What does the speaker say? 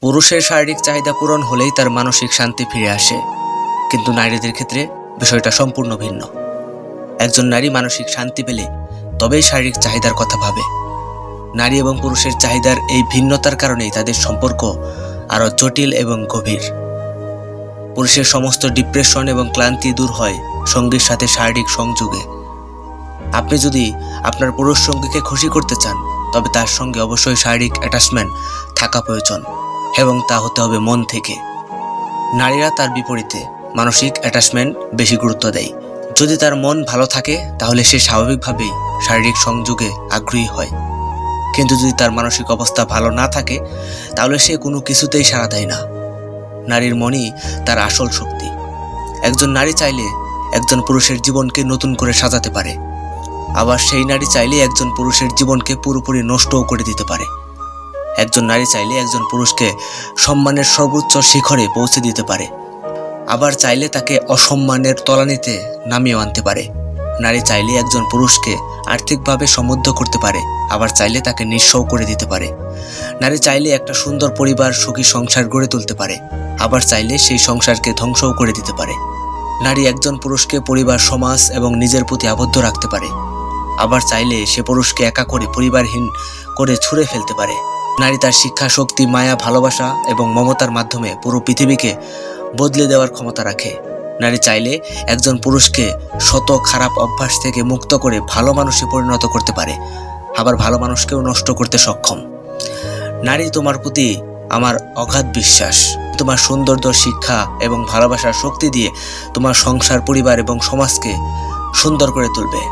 পুরুষের শারীরিক চাহিদা পূরণ হলেই তার মানসিক শান্তি ফিরে আসে, কিন্তু নারীদের ক্ষেত্রে বিষয়টা সম্পূর্ণ ভিন্ন। একজন নারী মানসিক শান্তি পেলে তবেই শারীরিক চাহিদার কথা ভাবে। নারী এবং পুরুষের চাহিদার এই ভিন্নতার কারণেই তাদের সম্পর্ক আরও জটিল এবং গভীর। পুরুষের সমস্ত ডিপ্রেশন এবং ক্লান্তি দূর হয় সঙ্গীর সাথে শারীরিক সংযোগে। আপনি যদি আপনার পুরুষ সঙ্গীকে খুশি করতে চান, তবে তার সঙ্গে অবশ্যই শারীরিক অ্যাটাচমেন্ট থাকা প্রয়োজন, এবং তা হতে হবে মন থেকে। নারীরা তার বিপরীতে মানসিক অ্যাটাচমেন্ট বেশি গুরুত্ব দেয়। যদি তার মন ভালো থাকে তাহলে সে স্বাভাবিকভাবেই শারীরিক সংযোগে আগ্রহী হয়, কিন্তু যদি তার মানসিক অবস্থা ভালো না থাকে তাহলে সে কোনো কিছুতেই সাড়া দেয় না। নারীর মনই তার আসল শক্তি। একজন নারী চাইলে একজন পুরুষের জীবনকে নতুন করে সাজাতে পারে, আবার সেই নারী চাইলে একজন পুরুষের জীবনকে পুরোপুরি নষ্টও করে দিতে পারে। একজন নারী চাইলে একজন পুরুষকে সম্মানের সর্বোচ্চ শিখরে পৌঁছে দিতে পারে, আবার চাইলে তাকে অসম্মানের তলানিতে নামিয়ে আনতে পারে। নারী চাইলে একজন পুরুষকে আর্থিকভাবে সমৃদ্ধ করতে পারে, আবার চাইলে তাকে নিঃস্বও করে দিতে পারে। নারী চাইলে একটা সুন্দর পরিবার, সুখী সংসার গড়ে তুলতে পারে, আবার চাইলে সেই সংসারকে ধ্বংসও করে দিতে পারে। নারী একজন পুরুষকে পরিবার, সমাজ এবং নিজের প্রতি আবদ্ধ রাখতে পারে, আবার চাইলে সে পুরুষকে একা করে পরিবারহীন করে ছুঁড়ে ফেলতে পারে। নারী তার শিক্ষা, শক্তি, মায়া, ভালোবাসা এবং মমতার মাধ্যমে পুরো পৃথিবীকে বদলে দেওয়ার ক্ষমতা রাখে। নারী চাইলে একজন পুরুষকে শত খারাপ অভ্যাস থেকে মুক্ত করে ভালো মানুষে পরিণত করতে পারে, আবার ভালো মানুষকেও নষ্ট করতে সক্ষম। নারী, তোমার প্রতি আমার অগাধ বিশ্বাস। তোমার সৌন্দর্য, শিক্ষা এবং ভালোবাসার শক্তি দিয়ে তোমার সংসার, পরিবার এবং সমাজকে সুন্দর করে তুলবে।